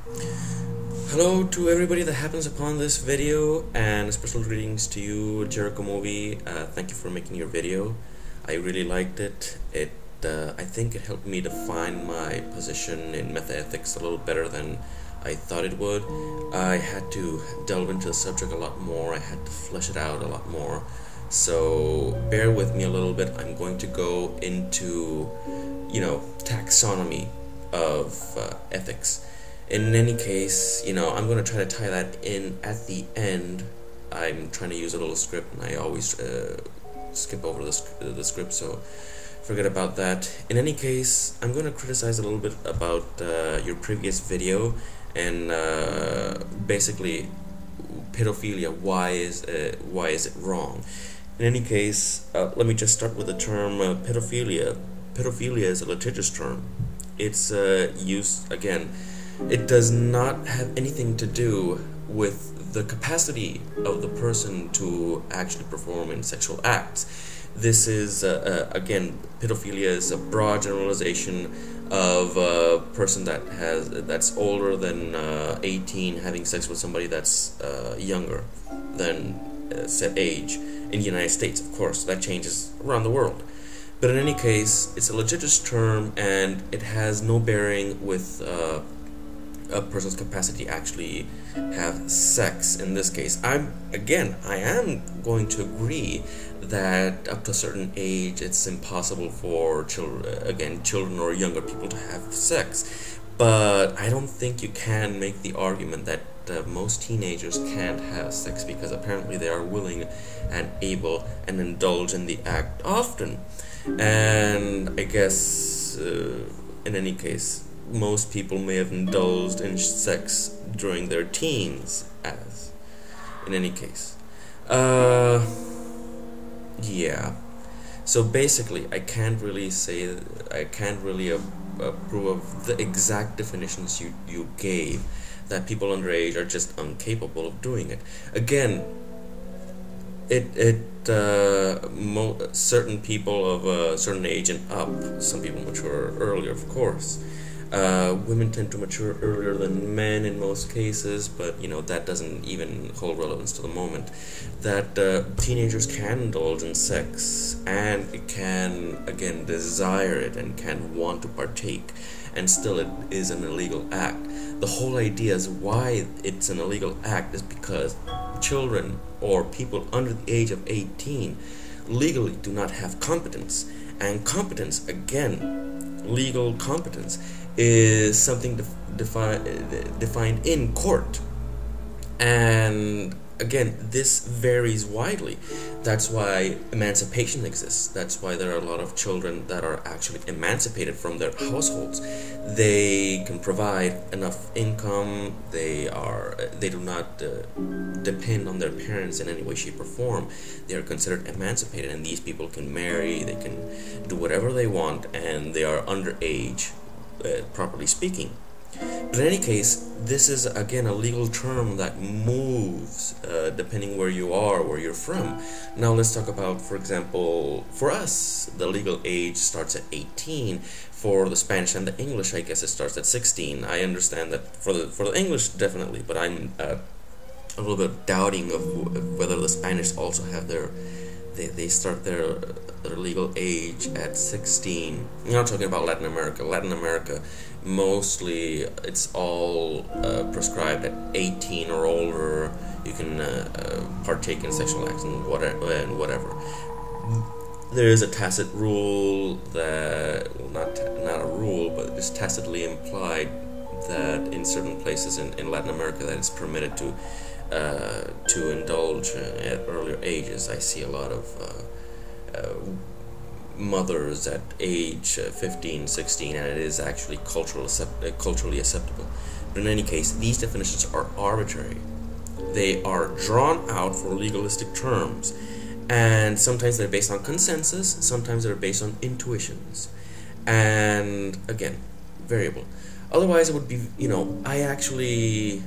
Hello to everybody that happens upon this video, and special greetings to you, Jericomovie. Thank you for making your video. I really liked it. I think it helped me define my position in metaethics a little better than I thought it would. I had to delve into the subject a lot more. I had to flesh it out a lot more. So bear with me a little bit. I'm going to go into, taxonomy of ethics. In any case, I'm going to try to tie that in at the end. I'm trying to use a little script, and I always skip over the script, so forget about that. In any case, I'm going to criticize a little bit about your previous video, and basically pedophilia. Why is it wrong? In any case, let me just start with the term pedophilia. Pedophilia is a litigious term. It's used, again, it does not have anything to do with the capacity of the person to actually perform in sexual acts. This is, again, pedophilia is a broad generalization of a person that's older than 18 having sex with somebody that's younger than said age. In the United States, of course, that changes around the world. But in any case, it's a litigious term, and it has no bearing with a person's capacity to actually have sex. In this case, I am going to agree that up to a certain age it's impossible for children or younger people to have sex, but I don't think you can make the argument that most teenagers can't have sex, because apparently they are willing and able and indulge in the act often. And I guess in any case, most people may have indulged in sex during their teens, as in any case. Yeah. So basically, I can't really approve of the exact definitions you gave, that people underage are just incapable of doing it. Again, certain people of a certain age and up, some people mature earlier, of course. Women tend to mature earlier than men in most cases, but that doesn't even hold relevance to the moment. That teenagers can indulge in sex, and it can, again, desire it and can want to partake, and still it is an illegal act. The whole idea is why it's an illegal act is because children or people under the age of 18 legally do not have competence, and competence, again, legal competence, is something defined in court. And again, this varies widely. That's why emancipation exists. That's why there are a lot of children that are actually emancipated from their households. They can provide enough income. They do not depend on their parents in any way, shape, or form. They are considered emancipated, and these people can marry, they can do whatever they want, and they are underage, properly speaking. But in any case, this is, again, a legal term that moves depending where you are, where you're from. Now let's talk about, for example, for us, the legal age starts at 18. For the Spanish and the English, I guess it starts at 16. I understand that for the English, definitely, but I'm a little bit doubting of whether the Spanish also have they start their legal age at 16. I'm not talking about Latin America. Latin America, mostly it's all prescribed at 18 or older. You can partake in sexual acts and whatever. There is a tacit rule that, well, not a rule, but it's tacitly implied that in certain places in Latin America that it's permitted to indulge at earlier ages. I see a lot of mothers at age 15, 16, and it is actually culturally acceptable. But in any case, these definitions are arbitrary. They are drawn out for legalistic terms, and sometimes they're based on consensus, sometimes they're based on intuitions, and again, variable. Otherwise, it would be, I actually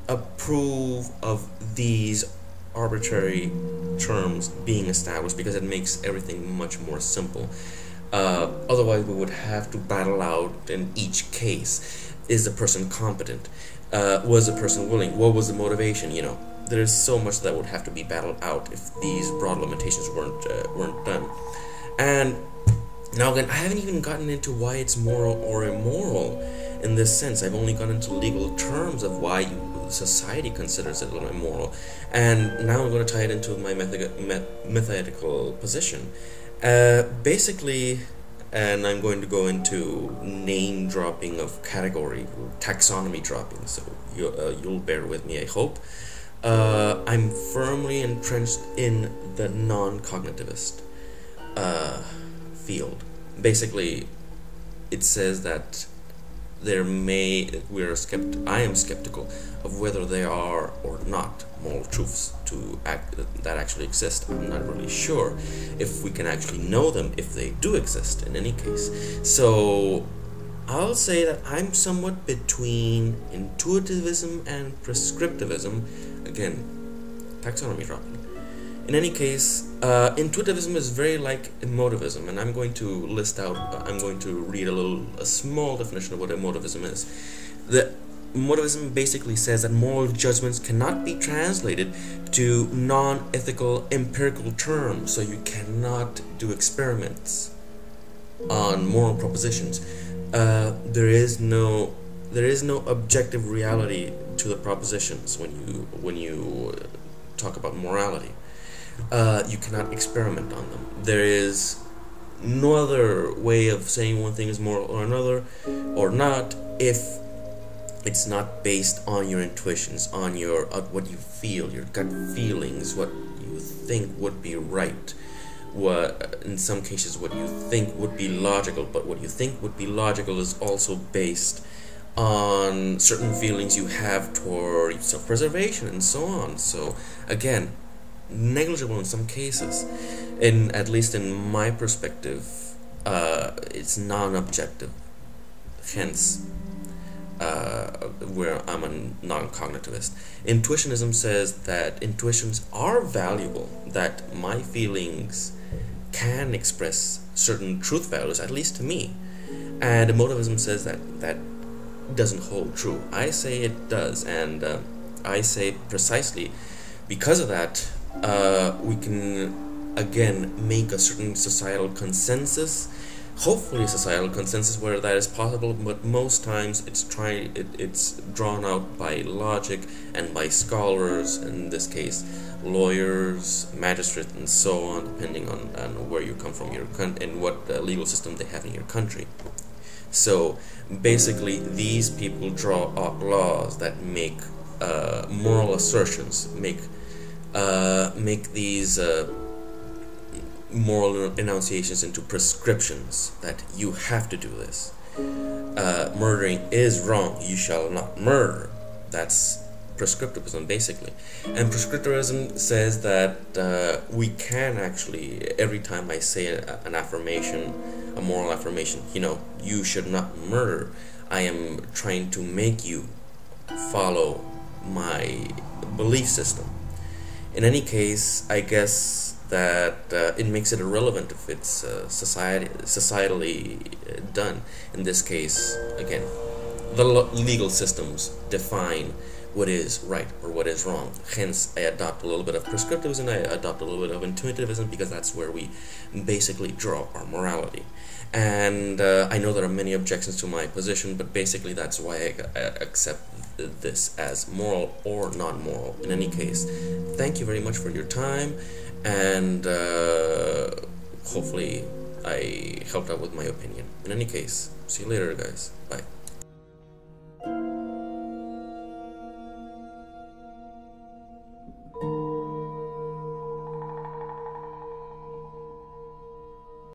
approve of these arbitrary terms being established, because it makes everything much more simple. Otherwise, we would have to battle out in each case. Is the person competent? Was the person willing? What was the motivation? You know, there is so much that would have to be battled out if these broad limitations weren't done. And now again, I haven't even gotten into why it's moral or immoral in this sense. I've only gone into legal terms of why society considers it immoral, and now I'm going to tie it into my methodical position. Basically, and I'm going to go into name dropping of category, taxonomy dropping, so you'll bear with me, I hope. I'm firmly entrenched in the non-cognitivist field. Basically, it says that I am skeptical of whether there are or not moral truths that actually exist. I'm not really sure if we can actually know them, if they do exist in any case. So I'll say that I'm somewhat between intuitivism and prescriptivism. Again, taxonomy dropping. In any case, intuitivism is very like emotivism, and I'm going to read a small definition of what emotivism is. The emotivism basically says that moral judgments cannot be translated to non-ethical empirical terms, so you cannot do experiments on moral propositions. There is no objective reality to the propositions when you talk about morality. You cannot experiment on them. There is no other way of saying one thing is moral or another or not if it's not based on your intuitions, on what you feel, your gut feelings, what you think would be right, what in some cases what you think would be logical. But what you think would be logical is also based on certain feelings you have toward self-preservation and so on. So again, negligible in some cases, at least in my perspective, it's non-objective, hence where I'm a non-cognitivist. Intuitionism says that intuitions are valuable, that my feelings can express certain truth values, at least to me, and emotivism says that doesn't hold true. I say it does, and I say precisely because of that, we can again make a certain societal consensus, hopefully a societal consensus where that is possible, but most times it's drawn out by logic and by scholars, in this case lawyers, magistrates, and so on, depending on where you come from and what legal system they have in your country. So basically these people draw up laws that make moral assertions, make these moral enunciations into prescriptions, that you have to do this. Murdering is wrong, you shall not murder. That's prescriptivism, basically. And prescriptivism says that we can actually, every time I say an affirmation, a moral affirmation, you should not murder, I am trying to make you follow my belief system. In any case, I guess that it makes it irrelevant if it's societally done. In this case, again, the legal systems define what is right or what is wrong. Hence, I adopt a little bit of prescriptivism, I adopt a little bit of intuitivism, because that's where we basically draw our morality. And I know there are many objections to my position, but basically that's why I accept this as moral or non-moral. In any case, thank you very much for your time, and hopefully I helped out with my opinion. In any case, see you later, guys. Bye.